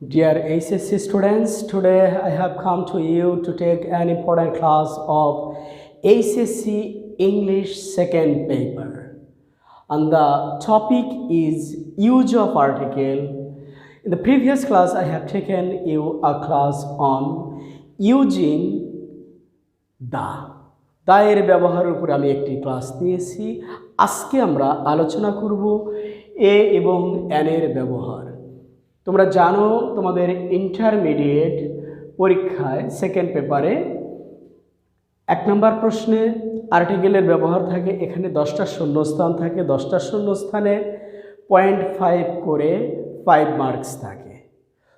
Dear HSC students, today I have come to you to take an important class of HSC English second paper. And the topic is use of article. In the previous class, I have taken you a class on using the. এর ব্যবহারের উপর আমি একটি class নিয়েছি। আজকে আমরা আলোচনা করব এ এবং এন এর ব্যবহার। তোমরা জানো তোমাদের ইন্টারমিডিয়েট পরীক্ষায় সেকেন্ড পেপারে 1 নম্বর প্রশ্নে আর্টিকেলের ব্যবহার থাকে। এখানে 10টা শূন্যস্থান থাকে, 10টা শূন্যস্থানে 0.5 করে 5 মার্কস থাকে।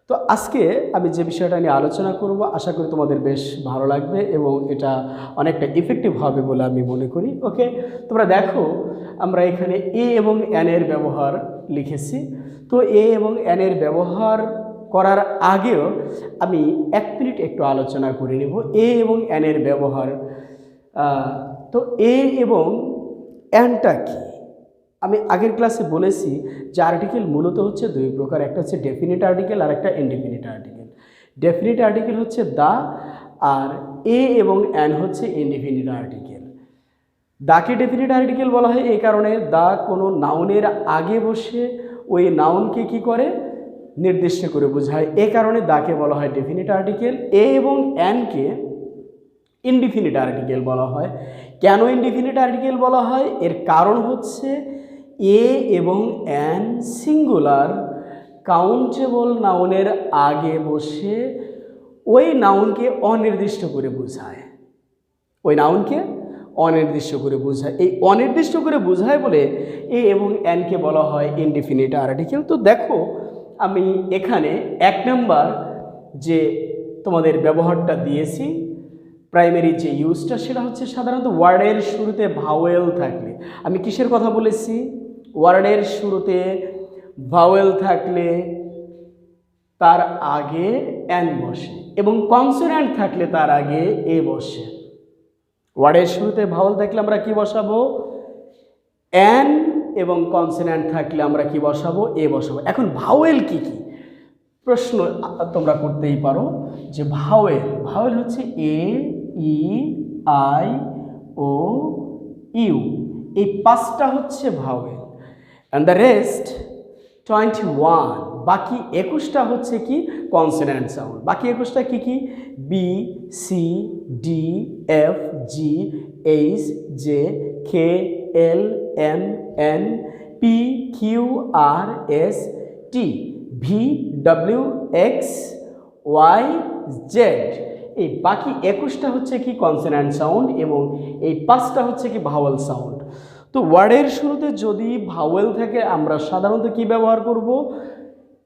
তো আজকে আমি যে বিষয়টা নিয়ে আলোচনা করব আশা করি তোমাদের বেশ ভালো লাগবে এবং এটা অনেকটা ইফেক্টিভ হবে বলে আমি মনে করি। ওকে, তোমরা দেখো আমরা এখানে এ এবং এন এর ব্যবহার লিখেছি। তো এ এবং এন এর ব্যবহার করার আগেও আমি 1 মিনিট একটু আলোচনা করে নেব এ এবং এন এর ব্যবহার। তো এ এবং এনটা কি? আমি আগের ক্লাসে বলেছি যে আর্টিকেল মূলত হচ্ছে দুই প্রকার, একটা হচ্ছে ডেফিনিট আর্টিকেল আর একটা ইনডেফিনিট আর্টিকেল। ডেফিনিট আর্টিকেল হচ্ছে দা, আর এ এবং এন হচ্ছে ইনডেফিনিট আর্টিকেল। দাকে ডেফিনিট আর্টিকেল বলা হয় এই কারণে দা কোনো নাউনের আগে বসে ওই নাউনকে কি করে নির্দিষ্ট করে বোঝায়, এ কারণে দাকে বলা হয় ডেফিনিট আর্টিকেল। এ এবং এনকে ইনডিফিনিট আর্টিকেল বলা হয়। কেন ইনডিফিনিট আর্টিকেল বলা হয়? এর কারণ হচ্ছে এ এবং এন সিঙ্গুলার কাউন্টেবল নাউনের আগে বসে ওই নাউনকে অনির্দিষ্ট করে বোঝায়, ওই নাউনকে অনির্দিষ্ট করে বোঝায়। এই অনির্দিষ্ট করে বোঝায় বলে এ এবং এনকে বলা হয় ইনডিফিনিট আর্টিকেল। তো দেখো আমি এখানে 1 নম্বর যে তোমাদের ব্যবহারটা দিয়েছি প্রাইমারি যে ইউজটা, সেটা হচ্ছে সাধারণত ওয়ার্ডের শুরুতে ভাওয়েল থাকলে। আমি কিসের কথা বলেছি? ওয়ার্ডের শুরুতে ভাওয়েল থাকলে তার আগে এন বসে এবং কনসোনেন্ট থাকলে তার আগে এ বসে। ওয়ার্ডের শুরুতে ভাওয়েল থাকলে আমরা কি বসাবো? এন, এবং কনসোনেন্ট থাকলে আমরা কি বসাবো? এ বসাবো। এখন ভাওয়েল কি কি প্রশ্ন তোমরা করতেই পারো যে ভাওয়েল ভাওয়েল হচ্ছে এ, ই, আই, ও, ইউ, এই 5টা হচ্ছে ভাওয়েল। অ্যান্ড দ্য রেস্ট 21, বাকি 21টা হচ্ছে কি কনসোনেন্ট সাউন্ড। বাকি 21টা কি কি? B, C, D, F, G, H, J, K, L, M, N, P, Q, R, S, T, V, W, X, Y, Z. এই বাকি 21টা হচ্ছে কি কনসোনেন্ট সাউন্ড এবং এই 5টা হচ্ছে কি ভাওয়েল সাউন্ড। তো ওয়ার্ডের শুরুতে যদি ভাওয়েল থাকে আমরা সাধারণত কি ব্যবহার করব?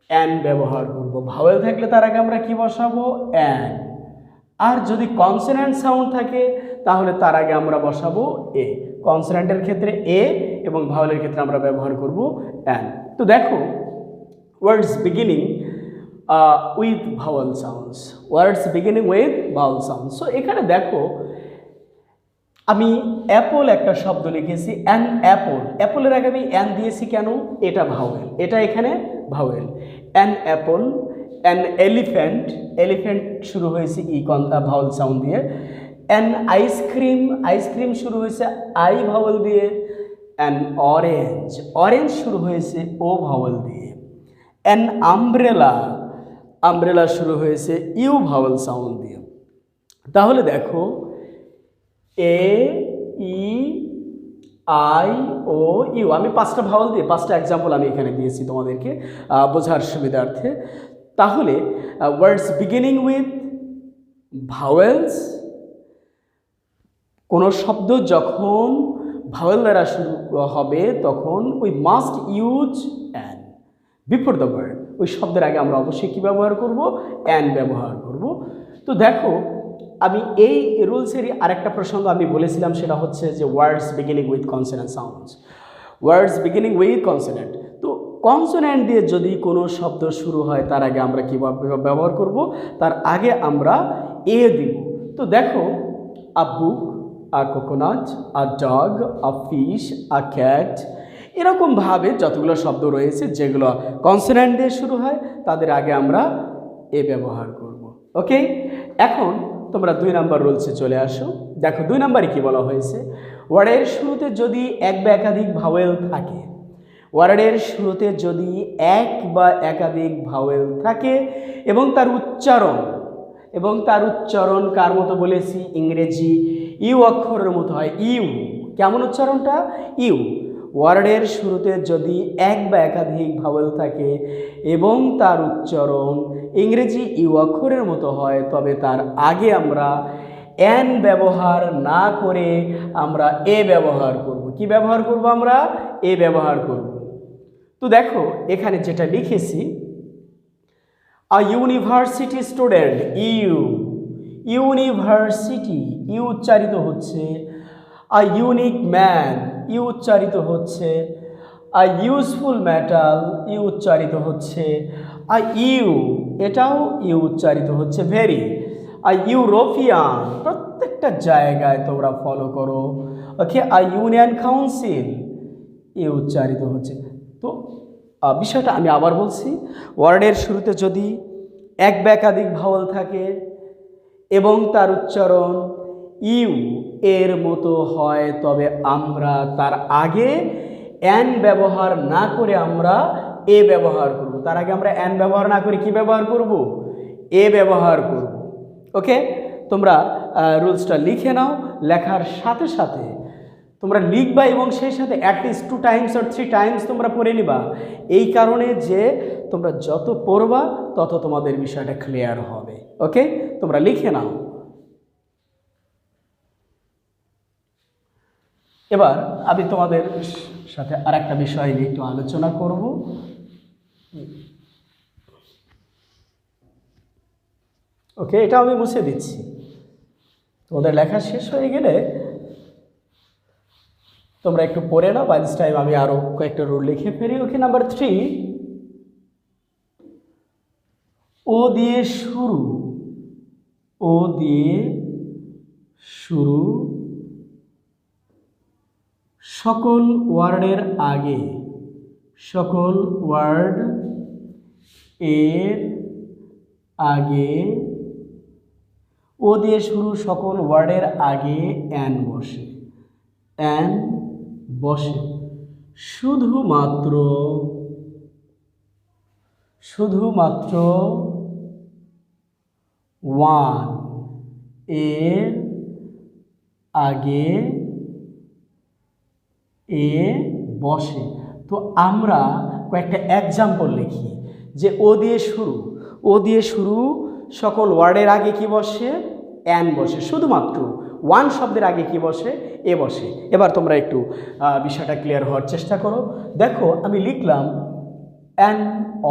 এন ব্যবহার করব। ভাওয়েল থাকলে তার আগে আমরা কি বসাবো? এন। আর যদি কনসোনেন্ট সাউন্ড থাকে তাহলে তার আগে আমরা বসাবো এ। কনসোনেন্টের ক্ষেত্রে এ এবং ভাওয়েলের ক্ষেত্রে আমরা ব্যবহার করব এন। তো দেখো words beginning with vowel sounds, words beginning with vowel sounds. So এখানে দেখো আমি অ্যাপল একটা শব্দ লিখেছি, অ্যান অ্যাপল। অ্যাপলের আগে আমি অ্যান দিয়েছি কেন? এটা ভাওয়েল, এটা এখানে vowel. An Apple, an elephant, elephant শুরু হয়েছে ই ভাওয়েল সাউন্ড দিয়ে। অ্যান আইসক্রিম, আইসক্রিম শুরু হয়েছে আই ভাওয়েল দিয়ে। অ্যান অরেঞ্জ, অরেঞ্জ শুরু হয়েছে ও ভাওয়েল দিয়ে। অ্যান আমব্রেলা, আমব্রেলা শুরু হয়েছে ইউ ভাওয়েল সাউন্ড দিয়ে। তাহলে দেখো এ, ই, আই, ও, ইউ, আমি 5টা ভাওয়েল দিয়ে 5টা এক্সাম্পল আমি এখানে দিয়েছি তোমাদেরকে বোঝার সুবিধার্থে। তাহলে ওয়ার্ডস বিগিনিং উইথ ভাওয়েলস, কোনো শব্দ যখন ভাওয়েল দ্বারা শুরু হবে তখন we must use an before the word. ওই শব্দের আগে আমরা অবশ্যই কী ব্যবহার করব? অ্যান ব্যবহার করব। তো দেখো আমি এই রুলসেরই আরেকটা প্রসঙ্গ আমি বলেছিলাম, সেটা হচ্ছে যে words beginning with consonant sounds, words beginning with consonant. তো কনসোনেন্ট দিয়ে যদি কোনো শব্দ শুরু হয় তার আগে আমরা কী ব্যবহার করব? তার আগে আমরা এ দিব। তো দেখো আ বুক, a coconut, a dog, a fish, a cat, এরকমভাবে যতগুলো শব্দ রয়েছে যেগুলো কনসোনেন্ট দিয়ে শুরু হয় তাদের আগে আমরা এ ব্যবহার করব। ওকে, এখন তোমরা 2 নাম্বার রুলসে চলে আসো। দেখো 2 নাম্বারে কি বলা হয়েছে, ওয়ার্ডের শুরুতে যদি এক বা একাধিক ভাওয়েল থাকে, ওয়ার্ডের শুরুতে যদি এক বা একাধিক ভাওয়েল থাকে এবং তার উচ্চারণ কার মতো বলেছি, ইংরেজি ইউ অক্ষরের মতো হয়। ইউ কেমন উচ্চারণটা, ইউ। ওয়ার্ডের শুরুতে যদি এক বা একাধিক ভাওয়েল থাকে এবং তার উচ্চারণ ইংরেজি ইউ অক্ষরের মতো হয়, তবে তার আগে আমরা এন ব্যবহার না করে আমরা এ ব্যবহার করব। কি ব্যবহার করব, আমরা এ ব্যবহার করব। তো দেখো এখানে যেটা লিখেছি, আ ইউনিভার্সিটি স্টুডেন্ট, ইউনিভার্সিটি ইউ উচ্চারিত হচ্ছে। আ ইউনিক ম্যান ইউ উচ্চারিত হচ্ছে। আ ইউজফুল মেটাল ইউ উচ্চারিত হচ্ছে। আ ইউ এটাও ইউ উচ্চারিত হচ্ছে। ভেরি। আ ইউরোপিয়ান প্রত্যেকটা জায়গায় তোমরা ফলো করো। ওকে, আ ইউনিয়ন কাউন্সিল ইউ উচ্চারিত হচ্ছে। তো বিষয়টা আমি আবার বলছি, ওয়ার্ডের শুরুতে যদি এক বা একাধিক ভাওয়াল থাকে এবং তার উচ্চারণ ইউ এর মতো হয়, তবে আমরা তার আগে এন ব্যবহার না করে আমরা এ ব্যবহার করব। তার আগে আমরা এন ব্যবহার না করে কি ব্যবহার করব, এ ব্যবহার করব। ওকে, তোমরা রুলসটা লিখে নাও। লেখার সাথে সাথে তোমরা লিখবা এবং সেই সাথে অ্যাটলিস্ট 2 টাইমস অর 3 টাইমস তোমরা পড়ে নিবা। এই কারণে যে তোমরা যত পড়বা তত তোমাদের বিষয়টা ক্লিয়ার হবে। ওকে, তোমরা লিখে নাও। এবার আমি তোমাদের সাথে আরেকটা বিষয় নিয়ে একটু আলোচনা করব। ওকে, এটা আমি মুছে দিচ্ছি। তোমাদের লেখা শেষ হয়ে গেলে তোমরা একটু পড়ে নাও। বাই দিস টাইম আমি আরো কয়েকটা রুল লিখে ফেলি। ওকে, নাম্বার 3, ও দিয়ে শুরু, ও দিয়ে শুরু সকল ওয়ার্ডের আগে, সকল ওয়ার্ড এর আগে, ও দিয়ে শুরু সকল ওয়ার্ডের আগে এন বসে, এন বসে। শুধুমাত্র ওয়ান এর আগে এ বসে। তো আমরা কয়েকটা এক্সাম্পল লিখি যে ও দিয়ে শুরু সকল ওয়ার্ডের আগে কি বসে, এন বসে। শুধুমাত্র ওয়ান শব্দের আগে কি বসে, এ বসে। এবার তোমরা একটু বিষয়টা ক্লিয়ার হওয়ার চেষ্টা করো। দেখো আমি লিখলাম an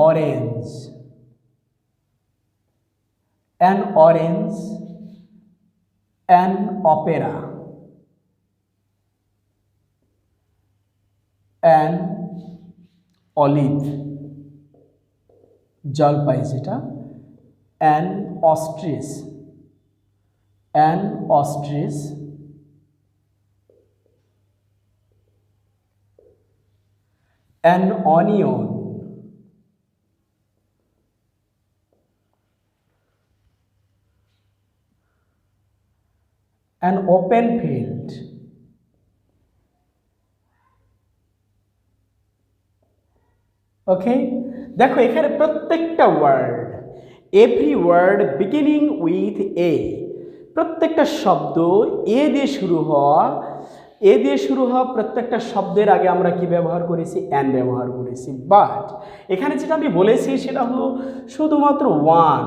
orange, an orange, an opera, an olive জলপাই যেটা, an ostrich, an ostrich, an onion, an open field, okay. দেখো এখানে প্রত্যেকটা word, every word beginning with A, প্রত্যেকটা শব্দ এ দিয়ে শুরু হওয়া প্রত্যেকটা শব্দের আগে আমরা কি ব্যবহার করেছি, অ্যান ব্যবহার করেছি। বাট এখানে যেটা আমি বলেছি সেটা হলো শুধুমাত্র ওয়ান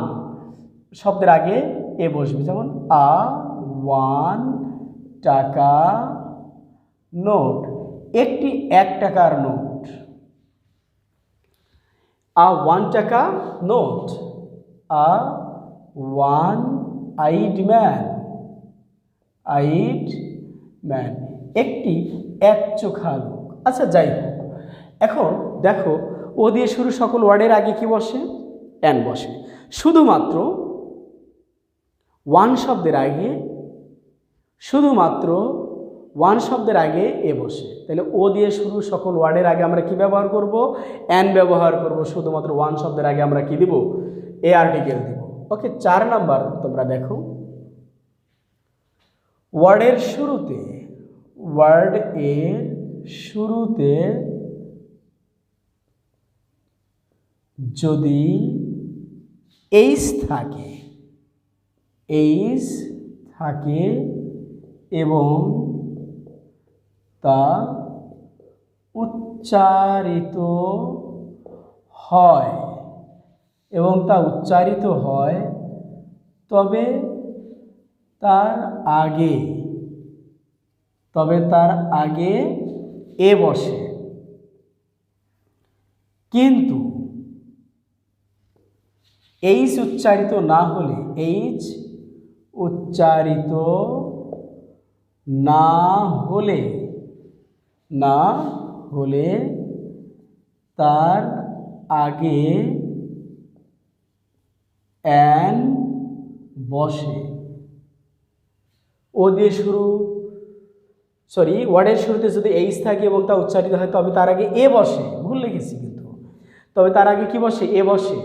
শব্দের আগে এ বসবে। যেমন আ 1 টাকা নোট, একটি 1 টাকার নোট। আ 1 টাকা নোট, আ 1-eyed ম্যান, একটি 1 চোখা লোক। আচ্ছা যাই হোক, এখন দেখো ও দিয়ে শুরু সকল ওয়ার্ডের আগে কি বসে, এন বসে। শুধুমাত্র ওয়ান শব্দের আগে শুধুমাত্র ওয়ান শব্দের আগে এ বসে, তাহলে ও দিয়ে শুরু সকল ওয়ার্ডের আগে আমরা কি ব্যবহার করব? অ্যান ব্যবহার করব। শুধুমাত্র ওয়ান শব্দের আগে আমরা কি দিব? এ আর্টিকেল দিব। ওকে, 4 নাম্বার তোমরা দেখো, ওয়ার্ডের শুরুতে, ওয়ার্ড এর শুরুতে যদি এইচ থাকে, এইচ থাকে এবং তা উচ্চারিত হয়, এবং তা উচ্চারিত হয়, তবে তার আগে, এ বসে। কিন্তু এইচ উচ্চারিত না হলে, এইচ উচ্চারিত না হলে তার আগে অ্যান বসে। ও দিয়ে শুরু, ওয়ার্ডের শুরুতে যদি এইচ থাকে এবং তা উচ্চারিত হয়, তবে তার আগে এ বসে। ভুল লিখেছি কিন্তু, তবে তার আগে কি বসে? এ বসে।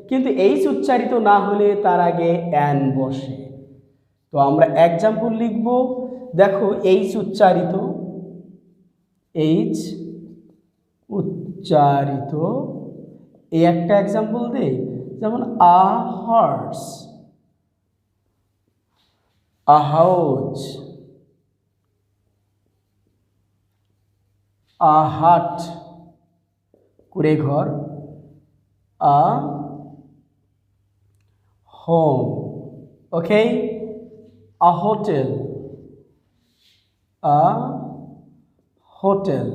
কিন্তু এইচ উচ্চারিত না হলে তার আগে অ্যান বসে। তো আমরা এক্সাম্পল লিখব। দেখো, এইচ উচ্চারিত, এইচ উচ্চারিত, এই একটা এক্সাম্পল দেই, যেমন a horse, a house, a hut, কুড়ে ঘর, a home, okay, a hotel, a hotel,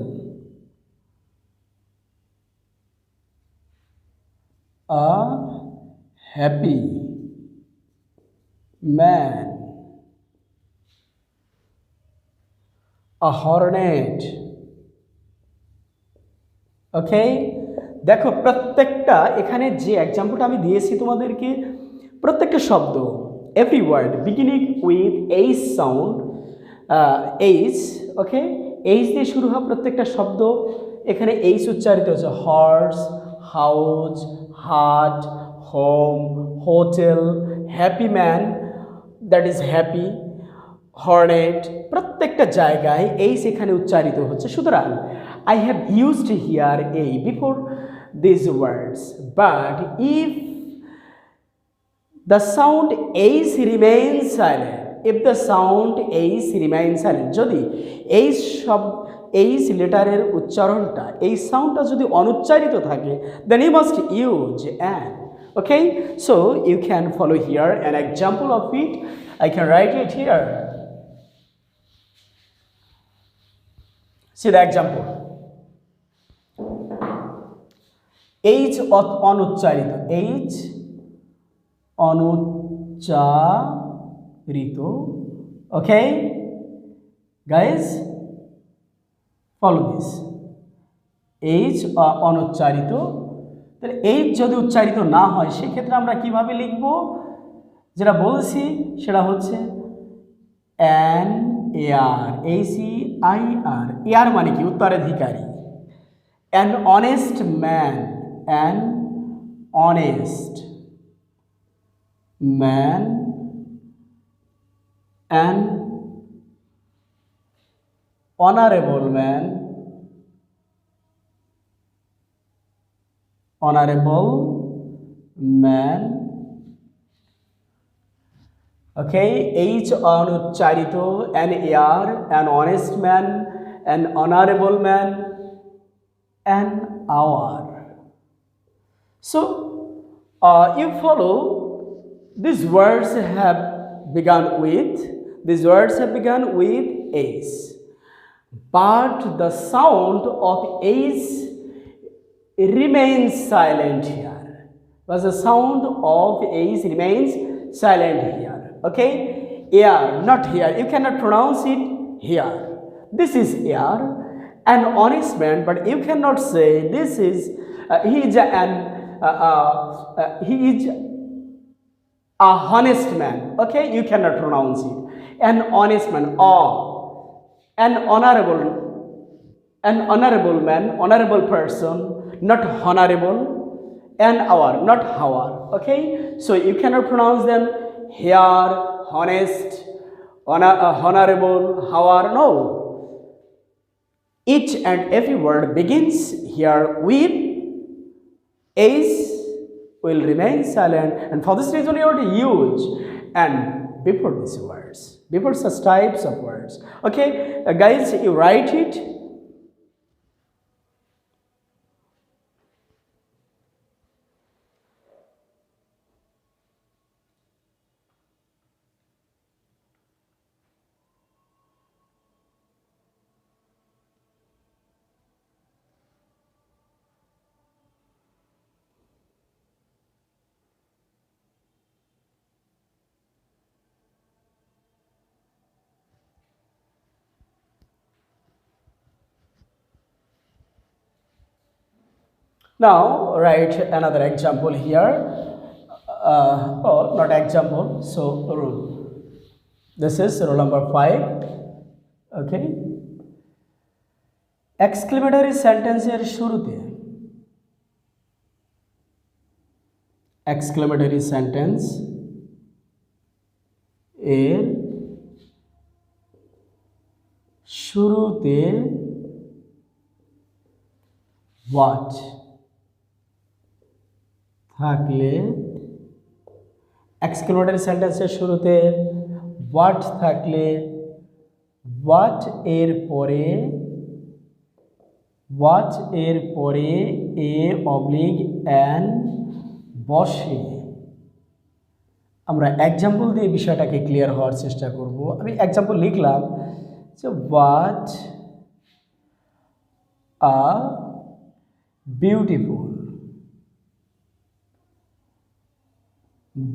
a happy man, a hornet. Okay, দেখো প্রত্যেকটা, এখানে যে এক্সাম্পলটা আমি দিয়েছি তোমাদেরকে, প্রত্যেকটা শব্দ, every word beginning with H sound, H, okay, H দিয়ে শুরু হওয়া প্রত্যেকটা শব্দ এখানে এইচ উচ্চারিত হচ্ছে। Horse, house, hat, home, hotel, happy man, that is happy, hornet, প্রত্যেকটা জায়গায় এইচ এখানে উচ্চারিত হচ্ছে। সুতরাং I have used here a before these words, but if the sound H remains silent, if the sound H remains silent, যদি H লেটারের উচ্চারণটা, এই সাউন্ডটা যদি অনুচ্চারিত থাকে, then you must use an. Okay, so you can follow here an example of it. I can write it here. See the example. H অনুচ্চারিত, H অনুচ্চারিত, okay guys, follow this. H অনুচ্চারিত, তাহলে H যদি উচ্চারিত না হয় সেক্ষেত্রে আমরা কিভাবে লিখব? যেটা বলছি সেটা হচ্ছে অ্যান এয়ার, ACIR, এয়ার মানে কি? উত্তরাধিকারী। An honest man, an honest man, an honorable man, honorable man, okay, H অনুচ্চারিত, an AR, an honest man, an honorable man, an hour. So you follow, these words have begun with H, but the sound of H remains silent here. But the sound of H remains silent here. Okay, air, not here. You cannot pronounce it here. This is air. An honest man, but you cannot say this is he is a honest man. Okay, you cannot pronounce it. An honest man, An honorable man, honorable person, not honorable, an hour, not hour. Okay, so you cannot pronounce them here, honest, honorable, hour. No, each and every word begins here with is, will remain silent, and for this reason you have to use and before these words, before such types of words. Okay, guys, you write it. Now write another example here. Oh, not example, so rule. This is rule number 5. Okay, exclamatory sentence এর শুরুতে exclamatory sentence এর শুরুতে what থাকলে, exclamatory সেন্টেন্সের শুরুতে what থাকলে what এর পরে a অবলিক অ্যান বসে। আমরা এক্সাম্পল দিয়ে বিষয়টাকে ক্লিয়ার হওয়ার চেষ্টা করব। আমি এক্সাম্পল লিখলাম যে what a beautiful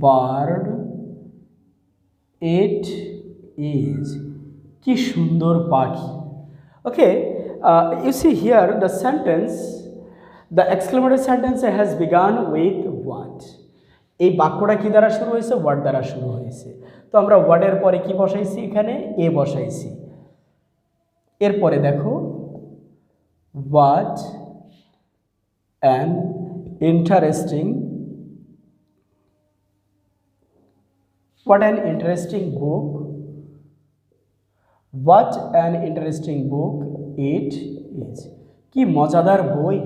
bird it is, কি সুন্দর পাখি। Okay, you see here the sentence, the exclamatory sentence has begun with what. এই বাক্যটা কি দ্বারা শুরু হয়েছে? ওয়ার্ড দ্বারা শুরু হয়েছে। তো আমরা ওয়ার্ডের পরে কি বসাইছি? এখানে এ বসাইছি। এরপরে দেখো what an interesting book, what an interesting book it is, কি মজাদার বই,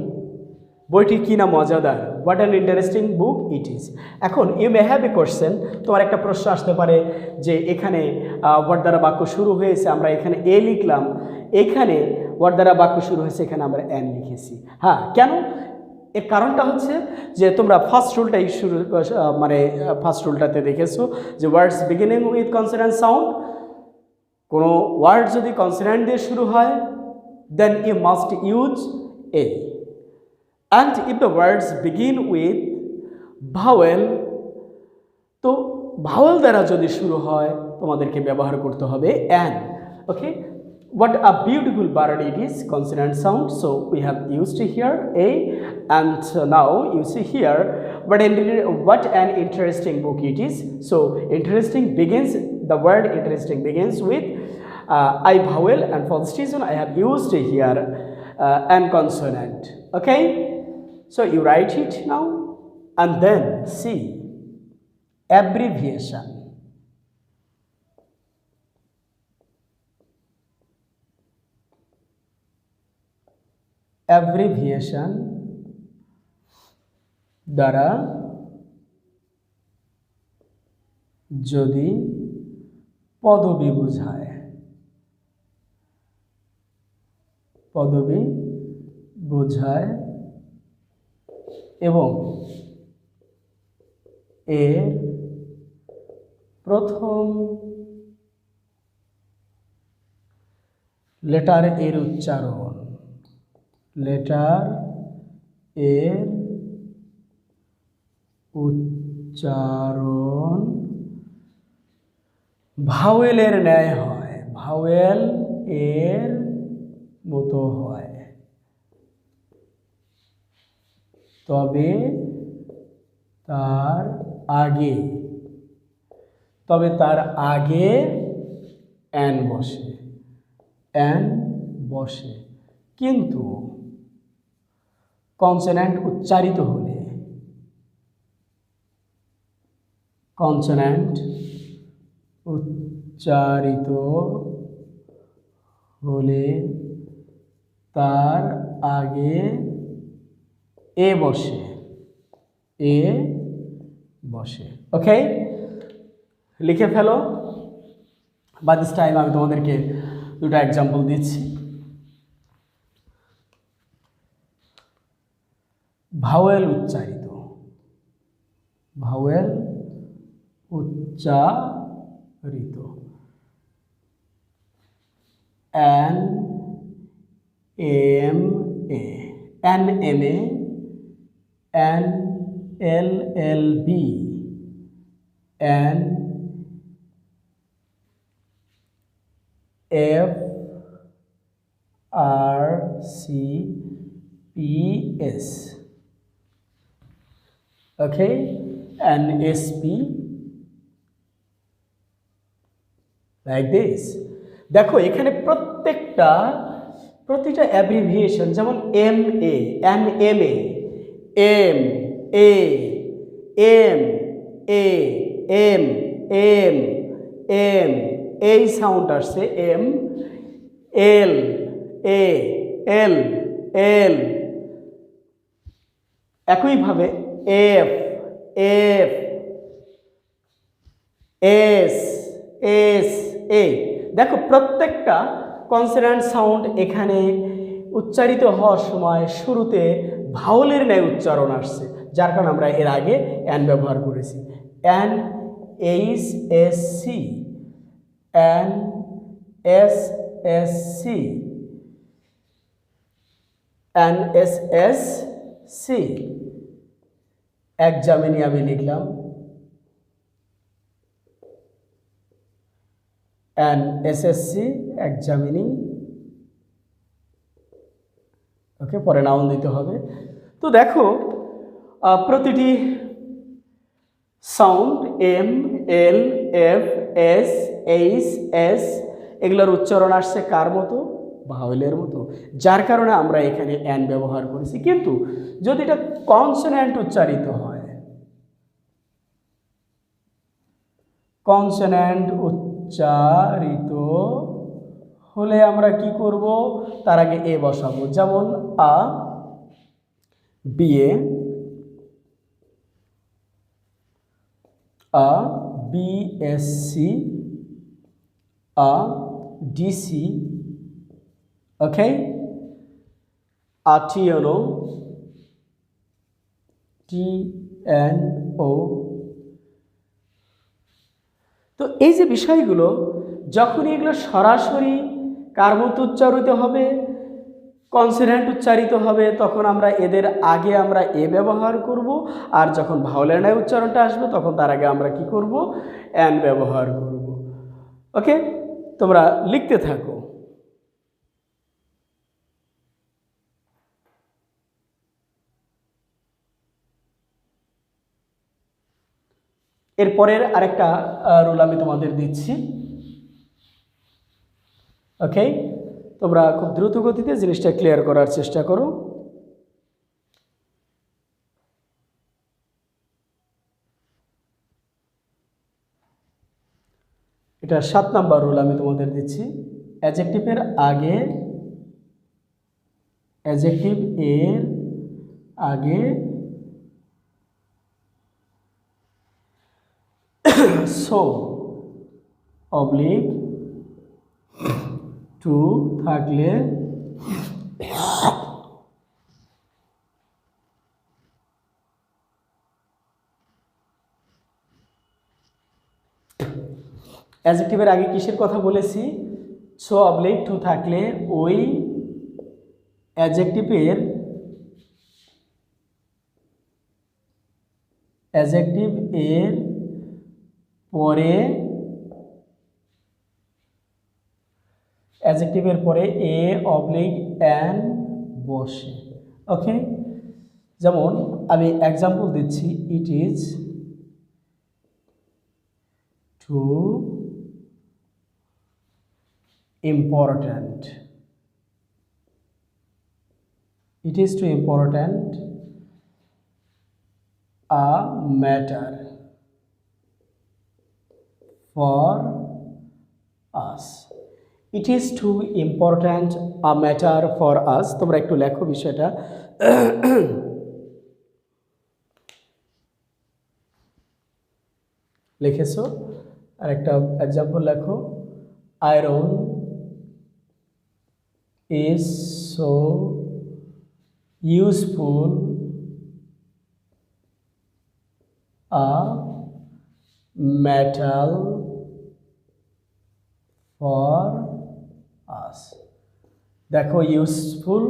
বইটি কি না মজাদার। what an interesting book it is। এখন you may have a question, তোমার একটা প্রশ্ন আসতে পারে যে এখানে what দ্বারা বাক্য শুরু হয়েছে, আমরা এখানে এ লিখলাম, এখানে what দ্বারা বাক্য শুরু হয়েছে, এখানে আমরা অ্যান লিখেছি। হ্যাঁ, কেন? এর কারণটা হচ্ছে যে তোমরা ফার্স্ট রুলটাই শুরু মানে ফার্স্ট রুলটাতে দেখেছো যে words beginning with consonant sound, কোনো ওয়ার্ড যদি কনসোনেন্ট দিয়ে শুরু হয় then you must use a, and if the words begin with vowel, তো ভাওয়েল দ্বারা যদি শুরু হয় তোমাদেরকে ব্যবহার করতে হবে an. Okay, what a beautiful bird it is, consonant sound, so we have used here a, and now you see here what an interesting book it is. So interesting begins, the word interesting begins with I vowel, and for this reason I have used here an consonant. Okay, so you write it now and then see abbreviation. Abbreviation দ্বারা যদি পদবী বোঝায়, এবং এর প্রথম letter এর উচ্চারণ, letter এর উচ্চারণ ভাওয়েলের ন্যায় হয়, ভাওয়েল এর মতো হয়, তবে তার আগে অ্যান বসে। অ্যান বসে, কিন্তু কনসোন্যান্ট উচ্চারিত হলে, কনসোন্যান্ট উচ্চারিত হলে তার আগে এ বসে, এ বসে। ওকে, লিখে ফেলো। বাই দিস টাইম আমি তোমাদেরকে দুটো এক্সাম্পল দিচ্ছি। ভাওয়েল উচ্চারিত, ভাওয়েল উচ্চারিত, N M A, N M A, N L L B, N F R C P S, okay, N S P, like this. দেখো এখানে প্রতিটা অ্যাব্রিভিয়েশন, যেমন M A, N M A, M A, M A, M M M, এই sound আসছে, M L A, L L, একইভাবে F F, S S A. দেখো প্রত্যেকটা consonant sound এখানে উচ্চারিত হওয়ার সময় শুরুতে ভাওয়েলের ন্যায় উচ্চারণ আসছে, যার কারণে আমরা এর আগে অ্যান ব্যবহার করেছি। An H S C, an S S C, an S S C. Examinee আমি লিখলাম, অ্যান এসএসসি, এক্সামিনি। ওকে, পরে নাউন দিতে হবে। তো দেখো প্রতিটি sound M L F S H S, এগুলোর উচ্চারণ আসছে কার মতো? ভাওয়েলের মতো, যার কারণে আমরা এখানে অ্যান ব্যবহার করেছি। কিন্তু যদি এটা কনসোন্যান্ট উচ্চারিত হয়, কনসোন্যান্ট উচ্চারিত হলে আমরা কি করব? তার আগে এ বসাবো, যেমন আ বিএ, আ বিএসসি, আ ডিসি, ওকে, আটিএনও, টিএনও। তো এই যে বিষয়গুলো, যখন এগুলো সরাসরি কার মতো উচ্চারিত হবে, কনসোন্যান্ট উচ্চারিত হবে, তখন আমরা এদের আগে আমরা এ ব্যবহার করব, আর যখন ভাওয়েলের ন্যায় উচ্চারণটা আসবে তখন তার আগে আমরা কি করব? অ্যান ব্যবহার করব। ওকে, তোমরা লিখতে থাকো। এরপরের আরেকটা রুল আমি তোমাদের দিচ্ছি। ওকে, তোমরা খুব দ্রুত গতিতে জিনিসটা ক্লিয়ার করার চেষ্টা করো। এটা 7 নাম্বার রুল আমি তোমাদের দিচ্ছি। অ্যাডজেক্টিভের আগে, অ্যাডজেক্টিভ এর আগে সো অবলিক টু থাকলে অ্যাডজেক্টিভের আগে কিসের কথা বলেছি? সো অবলিক টু থাকলে ওই অ্যাডজেক্টিভ এর পরে, অ্যাডজেক্টিভের পরে এ অবলিক অ্যান বসে। ওকে, যেমন আমি এক্সাম্পল দিচ্ছি, it is to important. It is too important a matter for us. It is too important a matter for us. তোমরা একটু লেখো বিষয়টা। লিখেছো? আর একটা এক্সাম্পল লেখো। Iron is so useful a metal for us. দেখো ইউজফুল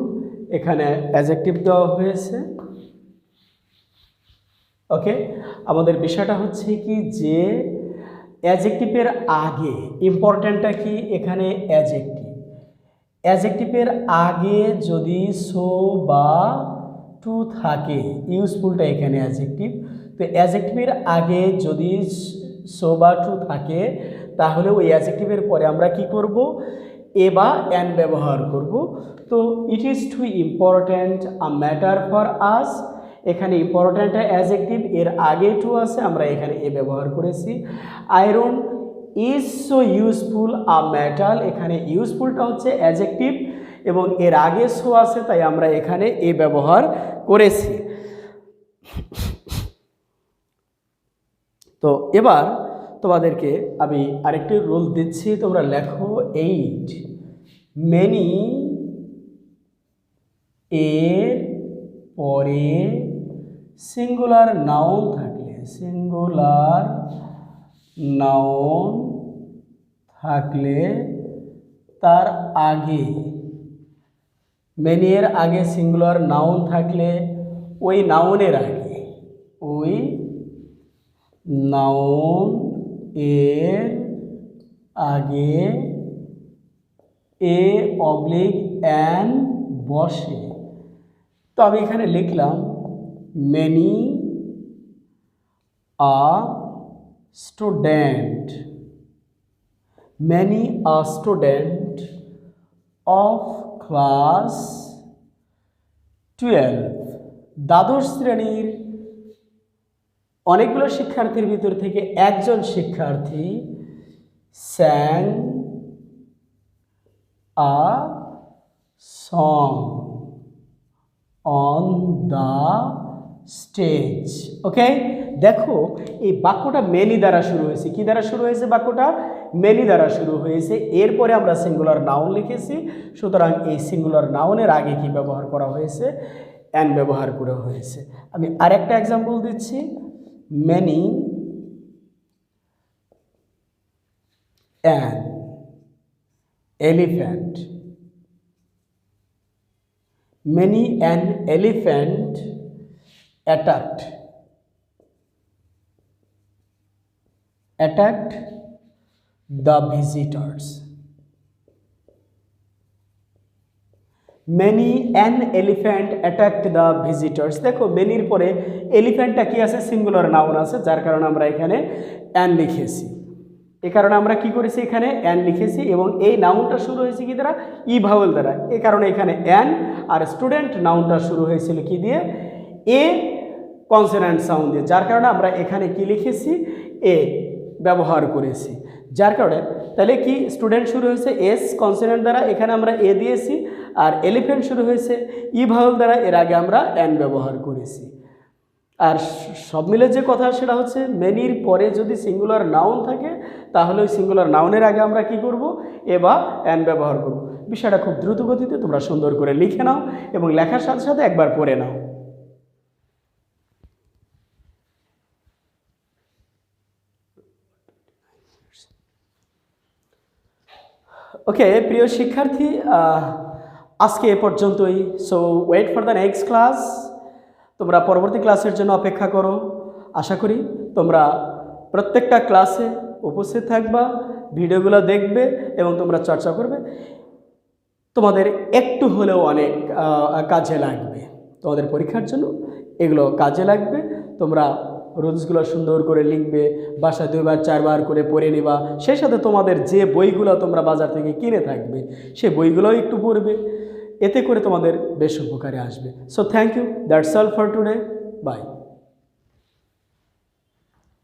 এখানে অ্যাডজেক্টিভ দেওয়া হয়েছে। ওকে, আমাদের বিষয়টা হচ্ছে কি যে অ্যাডজেক্টিভের আগে ইম্পর্ট্যান্টটা কি, এখানে অ্যাডজেক্টিভের আগে যদি সো বা টু থাকে, ইউজফুলটা এখানে অ্যাডজেক্টিভ, তো অ্যাডজেক্টিভের আগে যদি সো বা টু থাকে তাহলে ওই অ্যাডজেক্টিভের পরে আমরা কি করব, এ বা অ্যান ব্যবহার করব। তো it is to important a matter for us, এখানে ইম্পর্ট্যান্ট অ্যাডজেক্টিভ, এর আগে টু আছে, আমরা এখানে এ ব্যবহার করেছি। Iron is so useful a metal, এখানে ইউজফুলটা হচ্ছে অ্যাডজেক্টিভ এবং এর আগে সো আছে, তাই আমরা এখানে এ ব্যবহার করেছি। তো এবার তোমাদেরকে আমি আরেকটি রুল দিচ্ছি, তোমরা লেখো 8 মেনি এর পরে সিঙ্গুলার নাউন থাকলে, সিঙ্গুলার নাউন থাকলে তার আগে, মেনি এর আগে সিঙ্গুলার নাউন থাকলে ওই নাউনের আগে, ওই নাউন এর আগে এ অবলিক অ্যান বসে। তো আমি এখানে লিখলাম many a student, many a student of class 12, দ্বাদশ শ্রেণীর অনেকগুলো শিক্ষার্থীর ভিতর থেকে একজন শিক্ষার্থী sang a song on the stage. ওকে, দেখো এই বাক্যটা মেনি দ্বারা শুরু হয়েছে। কি দ্বারা শুরু হয়েছে? বাক্যটা মেনি দ্বারা শুরু হয়েছে, এরপরে আমরা সিঙ্গুলার নাউন লিখেছি, সুতরাং এই সিঙ্গুলার নাউনের আগে কি ব্যবহার করা হয়েছে? অ্যান ব্যবহার করা হয়েছে। আমি আরেকটা এক্সাম্পল দিচ্ছি, many an elephant, many an elephant attacked the visitors. many an elephant attacked the visitors. দেখো মেনির পরে এলিফ্যান্টটা কি আছে? সিঙ্গুলার নাউন আছে, যার কারণে আমরা এখানে অ্যান লিখেছি। এই কারণে আমরা কি করেছি? এখানে অ্যান লিখেছি এবং এই নাউনটা শুরু হয়েছে কি দ্বারা? ই ভাওয়েল দ্বারা, এই কারণে এখানে অ্যান। আর স্টুডেন্ট নাউনটা শুরু হয়েছিল কি দিয়ে? এ কনসোনেন্ট সাউন্ড দিয়ে, যার কারণে আমরা এখানে কি লিখেছি? এ ব্যবহার করেছি। যার কারণে তাহলে কি স্টুডেন্ট শুরু হয়েছে এস কনসোনেন্ট দ্বারা, এখানে আমরা এ দিয়েছি, আর এলিফ্যান্ট শুরু হয়েছে ই ভাওয়েল দ্বারা, এর আগে আমরা অ্যান ব্যবহার করেছি। আর সব মিলে যে কথা সেটা হচ্ছে মেনির পরে যদি সিঙ্গুলার নাউন থাকে তাহলে ওই সিঙ্গুলার নাউনের আগে আমরা কি করব? এ বা অ্যান ব্যবহার করব। বিষয়টা খুব দ্রুত গতিতে তোমরা সুন্দর করে লিখে নাও এবং লেখার সাথে সাথে একবার পড়ে নাও। ওকে প্রিয় শিক্ষার্থী, আজকে এ পর্যন্তই। So wait for the next class. তোমরা পরবর্তী ক্লাসের জন্য অপেক্ষা করো। আশা করি তোমরা প্রত্যেকটা ক্লাসে উপস্থিত থাকবা, ভিডিওগুলো দেখবে এবং তোমরা চর্চা করবে। তোমাদের একটু হলেও অনেক কাজে লাগবে, তোমাদের পরীক্ষার জন্য এগুলো কাজে লাগবে। তোমরা রুলসগুলো সুন্দর করে লিখবে, বাসায় 2বার 4বার করে পড়ে নিবা, সেই সাথে তোমাদের যে বইগুলো তোমরা বাজার থেকে কিনে থাকবে সেই বইগুলোও একটু পড়বে, এতে করে তোমাদের বেশ উপকারে আসবে। So thank you, that's all for today, by.